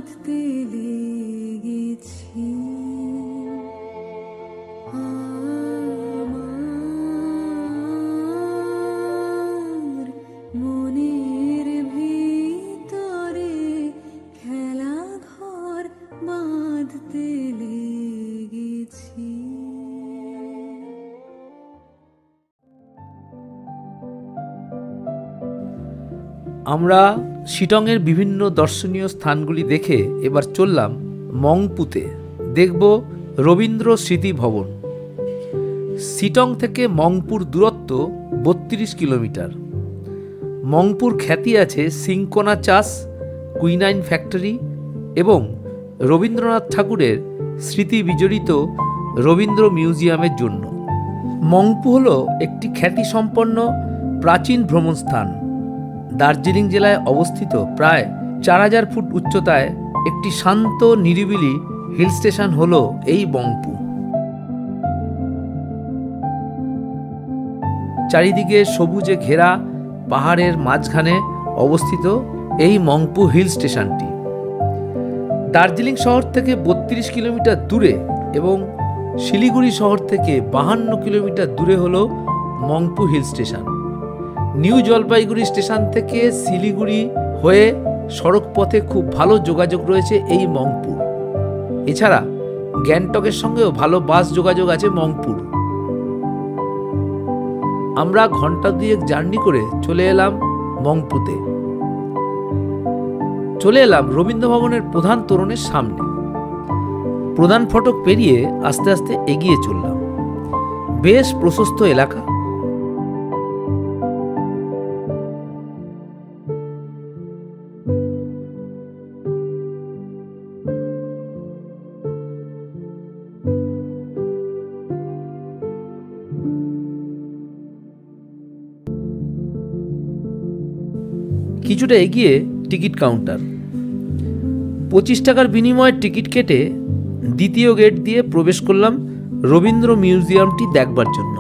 বাঁধতে লেগেছি। আমার মনের ভিতরে খেলা ঘর বাঁধতে লেগেছি। আমরা শিটংয়ের বিভিন্ন দর্শনীয় স্থানগুলি দেখে এবার চললাম মংপুতে। দেখব রবীন্দ্র স্মৃতি ভবন। শিটং থেকে মংপুর দূরত্ব 32 কিলোমিটার। মংপুর খ্যাতি আছে সিংকোনা চাষ, কুইনাইন ফ্যাক্টরি এবং রবীন্দ্রনাথ ঠাকুরের স্মৃতি বিজড়িত রবীন্দ্র মিউজিয়ামের জন্য। মংপু হল একটি খ্যাতিসম্পন্ন প্রাচীন ভ্রমণস্থান। দার্জিলিং জেলায় অবস্থিত প্রায় 4000 ফুট উচ্চতায় একটি শান্ত নিরিবিলি হিল স্টেশন হল এই মংপু। চারিদিকে সবুজে ঘেরা পাহাড়ের মাঝখানে অবস্থিত এই মংপু হিল স্টেশনটি দার্জিলিং শহর থেকে 32 কিলোমিটার দূরে এবং শিলিগুড়ি শহর থেকে 52 কিলোমিটার দূরে হল Mungpoo hill station. New Jalpaiguri station থেকে শিলিগুড়ি হয়ে সড়ক পথে খুব ভালো যোগাযোগ রয়েছে এই মংপুর। এছাড়া গ্যাংটকের সঙ্গেও ভালো বাস যোগাযোগ আছে মংপুর। আমরা ঘন্টা দুয়েক জার্নি করে চলে এলাম মংপুতে। চলে এলাম রবীন্দ্র ভবনের প্রধান তোরণের সামনে। প্রধান ফটক পেরিয়ে আস্তে আস্তে এগিয়ে চললাম। বেশ প্রশস্ত এলাকা। কিছুটা এগিয়ে টিকিট কাউন্টার। 25 টাকার বিনিময়ে টিকিট কেটে দ্বিতীয় গেট দিয়ে প্রবেশ করলাম রবীন্দ্র মিউজিয়ামটি দেখবার জন্য।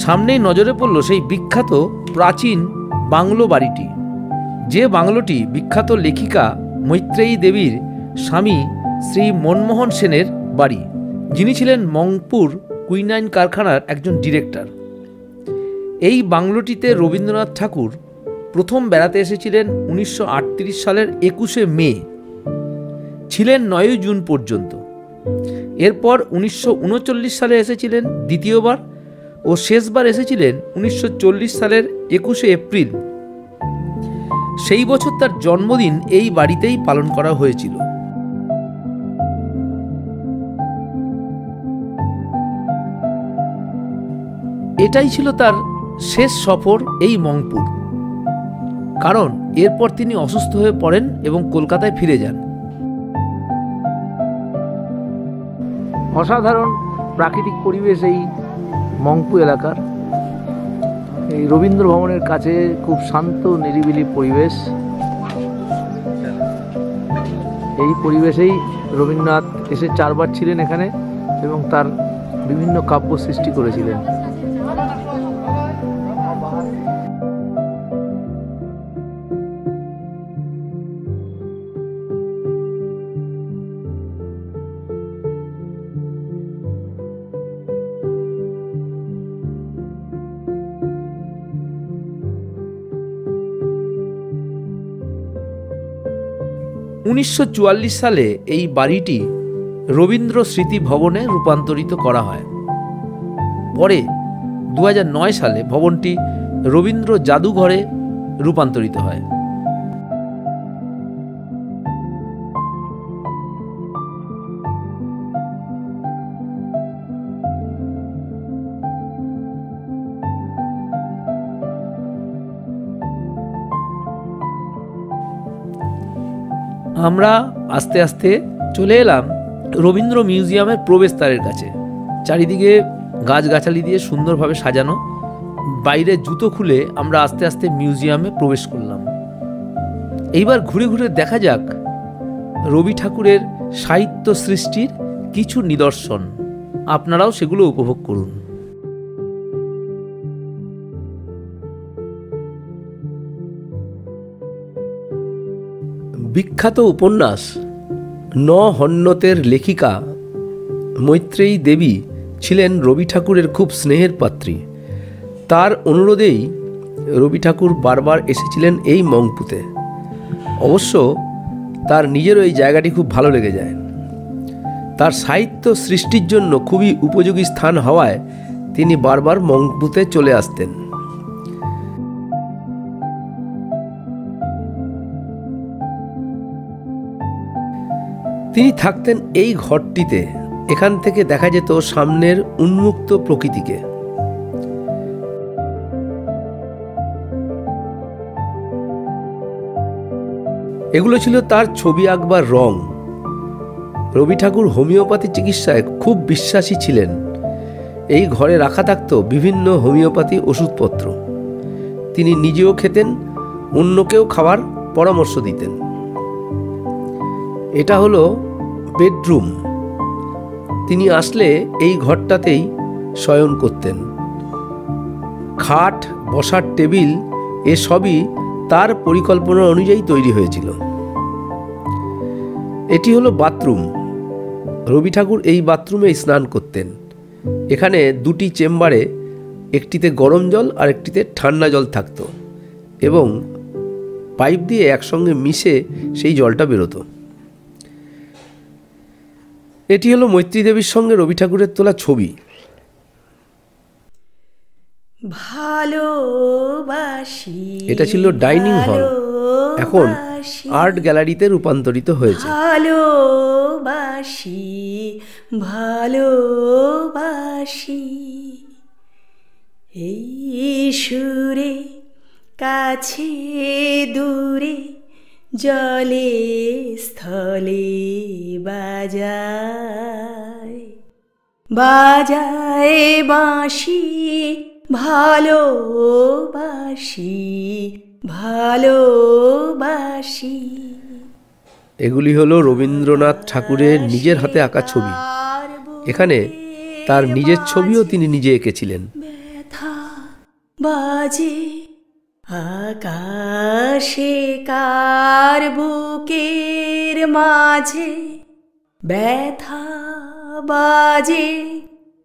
সামনেই নজরে পড়ল সেই বিখ্যাত প্রাচীন বাংলো বাড়িটি, যে বাংলোটি বিখ্যাত লেখিকা মৈত্রেয়ী দেবীর স্বামী শ্রী মনমোহন সেনের বাড়ি, যিনি ছিলেন মংপুর কুইনাইন কারখানার একজন ডিরেক্টর। এই বাংলোটিতে রবীন্দ্রনাথ ঠাকুর প্রথম বেড়াতে এসেছিলেন 1938 সালের 21শে মে, ছিলেন 9 জুন পর্যন্ত। এরপর 1939 সালে এসেছিলেন দ্বিতীয়বার ও শেষবার এসেছিলেন 1940 সালের 21শে এপ্রিল। সেই বছর তার জন্মদিন এই বাড়িতেই পালন করা হয়েছিল। এটাই ছিল তার শেষ সফর এই মংপুর, কারণ এরপর তিনি অসুস্থ হয়ে পড়েন এবং কলকাতায় ফিরে যান। অসাধারণ প্রাকৃতিক পরিবেশ এই মংপু এলাকার। এই রবীন্দ্র ভবনের কাছে খুব শান্ত নিরিবিলি পরিবেশ। এই পরিবেশেই রবীন্দ্রনাথ এসে 4 বার ছিলেন এখানে এবং তার বিভিন্ন কাব্য সৃষ্টি করেছিলেন। সালে এই বাড়িটি রবীন্দ্র স্মৃতি ভবনে রূপান্তরিত করা হয়। পরে 2009 সালে ভবনটি রবীন্দ্র জাদুঘরে রূপান্তরিত হয়। আমরা আস্তে আস্তে চলে এলাম রবীন্দ্র মিউজিয়ামের প্রবেশদ্বারের কাছে। চারিদিকে গাছগাছালি দিয়ে সুন্দরভাবে সাজানো। বাইরে জুতো খুলে আমরা আস্তে আস্তে মিউজিয়ামে প্রবেশ করলাম। এইবার ঘুরে ঘুরে দেখা যাক রবি ঠাকুরের সাহিত্য সৃষ্টির কিছু নিদর্শন। আপনারাও সেগুলো উপভোগ করুন। বিখ্যাত উপন্যাস ন হন্যতের লেখিকা মৈত্রেয়ী দেবী ছিলেন রবি ঠাকুরের খুব স্নেহের পাত্রী। তার অনুরোধেই রবি ঠাকুর বারবার এসেছিলেন এই মংপুতে। অবশ্য তার নিজেরও এই জায়গাটি খুব ভালো লেগে যায়। তার সাহিত্য সৃষ্টির জন্য খুবই উপযোগী স্থান হওয়ায় তিনি বারবার মংপুতে চলে আসতেন। তিনি থাকতেন এই ঘরটিতে। এখান থেকে দেখা যেত সামনের উন্মুক্ত প্রকৃতিকে। এগুলো ছিল তার ছবি আঁকবার রং। রবি ঠাকুর হোমিওপ্যাথি চিকিৎসায় খুব বিশ্বাসী ছিলেন। এই ঘরে রাখা থাকত বিভিন্ন হোমিওপ্যাথি ওষুধপত্র। তিনি নিজেও খেতেন, অন্যকেও খাওয়ার পরামর্শ দিতেন। এটা হলো বেডরুম। তিনি আসলে এই ঘরটাতেই শয়ন করতেন। খাট, বসার টেবিল এসবই তার পরিকল্পনা অনুযায়ী তৈরি হয়েছিল। এটি হলো বাথরুম। রবি ঠাকুর এই বাথরুমে স্নান করতেন। এখানে দুটি চেম্বারে, একটিতে গরম জল আর একটিতে ঠান্ডা জল থাকত এবং পাইপ দিয়ে একসঙ্গে মিশে সেই জলটা বেরোতো। এটি হলো মৈত্রী দেবীর সঙ্গে রবি ঠাকুরের তোলা ছবি। ভালোবাসি। এটা ছিল ডাইনিং হল, এখন আর্ট গ্যালারিতে রূপান্তরিত হয়েছে। ভালোবাসি, ভালোবাসি, এই সুরে কাছে দূরে জলে স্থলে বাজায়, বাজায় বাঁশি, ভালোবাসি, ভালোবাসি। এগুলি হলো রবীন্দ্রনাথ ঠাকুরের নিজের হাতে আঁকা ছবি। এখানে তার নিজের ছবিও তিনি নিজে এঁকেছিলেন। ব্যথা বাজে আকাশে কার বুকের মাঝে, ব্যথা বাজে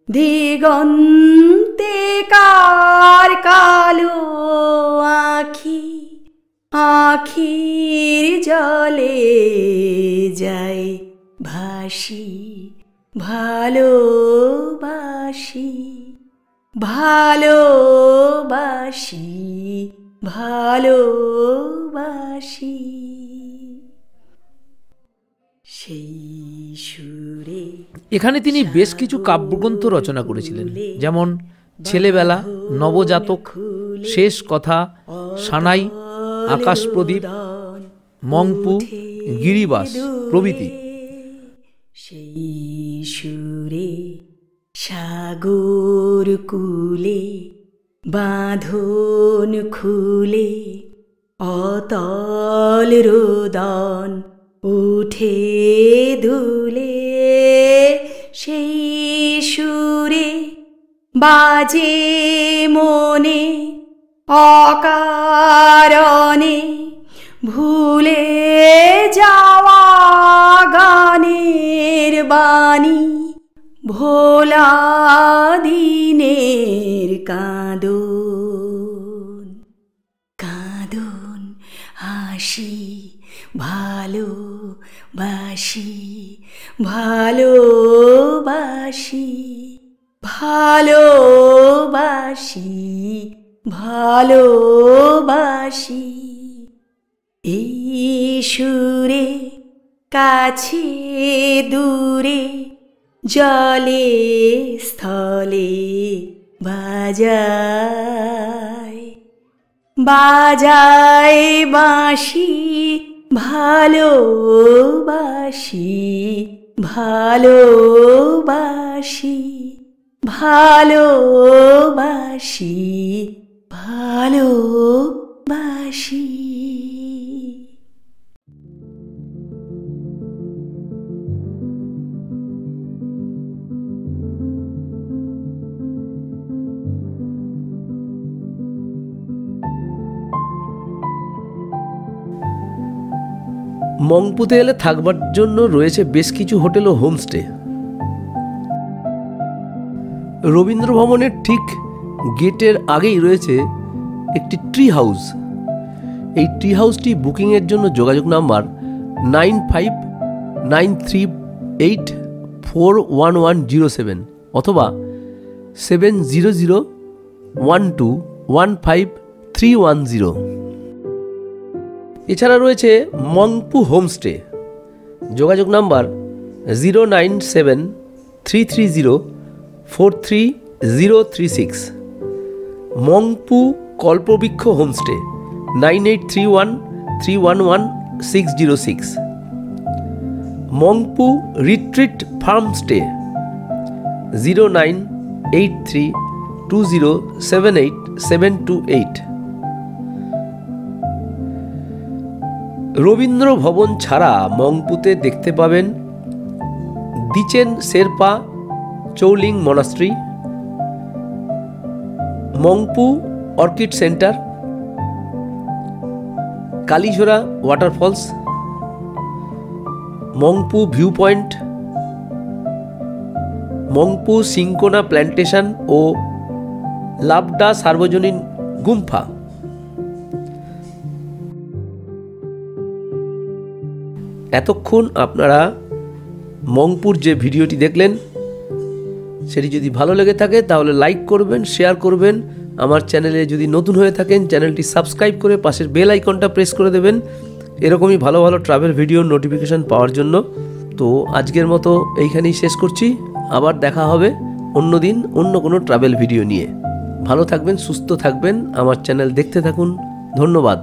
দিগন্তে কার কালো আঁখি, আঁখির জলে যায় ভাসি, ভালোবাসি, ভালোবাসি, ভালোবাসি। সেই সুরে এখানে তিনি বেশ কিছু কাব্যগ্রন্থ রচনা করেছিলেন, যেমন ছেলেবেলা, নবজাতক, শেষ কথা, সানাই, আকাশ প্রদীপ, মংপু, গিরিবাস প্রভৃতি। সেই সুরে সাগর কুলে বাঁধন খুলে অতল রোদন উঠে দুলে, সেই সুরে বাজে মনে অকারণে ভুলে যাওয়া গানের বাণী, ভোলা দিনের কাঁদন, কাঁদন হাসি, ভালোবাসি, ভালোবাসি, ভালোবাসি, ভালোবাসি। এই সুরে কাছে দূরে জলে স্থলে বাজায়, বাজায় বাঁশি, ভালোবাসি, ভালোবাসি, ভালোবাসি, ভালোবাসি। মংপুতে এলে থাকবার জন্য রয়েছে বেশ কিছু হোটেল ও হোমস্টে। রবীন্দ্র ভবনের ঠিক গেটের আগেই রয়েছে একটি ট্রি হাউস। এই ট্রি হাউসটি বুকিংয়ের জন্য যোগাযোগ নাম্বার 9593841107 অথবা 7001215310। এছাড়া রয়েছে মংপু হোমস্টে, যোগাযোগ number 09733043036। Mungpoo Kalpavriksha homestay 9831311606। Mungpoo retreat farm stay 09832078728। Rabindra Bhavan ছাড়া মংপুতে দেখতে পাবেন Dichen Sherpa Choling monastery, Mungpoo orchid centre, Kalijhora waterfalls, Mungpoo view point, Mungpoo cinchona plantation ও লাবডা সার্বজনীন গুম্ফা। এতক্ষণ আপনারা মংপুর যে ভিডিওটি দেখলেন সেটি যদি ভালো লেগে থাকে তাহলে লাইক করবেন, শেয়ার করবেন। আমার চ্যানেলে যদি নতুন হয়ে থাকেন চ্যানেলটি সাবস্ক্রাইব করে পাশের বেল আইকনটা প্রেস করে দেবেন এরকমই ভালো ভালো ট্রাভেল ভিডিওর নোটিফিকেশান পাওয়ার জন্য। তো আজকের মতো এইখানেই শেষ করছি, আবার দেখা হবে অন্য দিন অন্য কোনো ট্রাভেল ভিডিও নিয়ে। ভালো থাকবেন, সুস্থ থাকবেন, আমার চ্যানেল দেখতে থাকুন। ধন্যবাদ।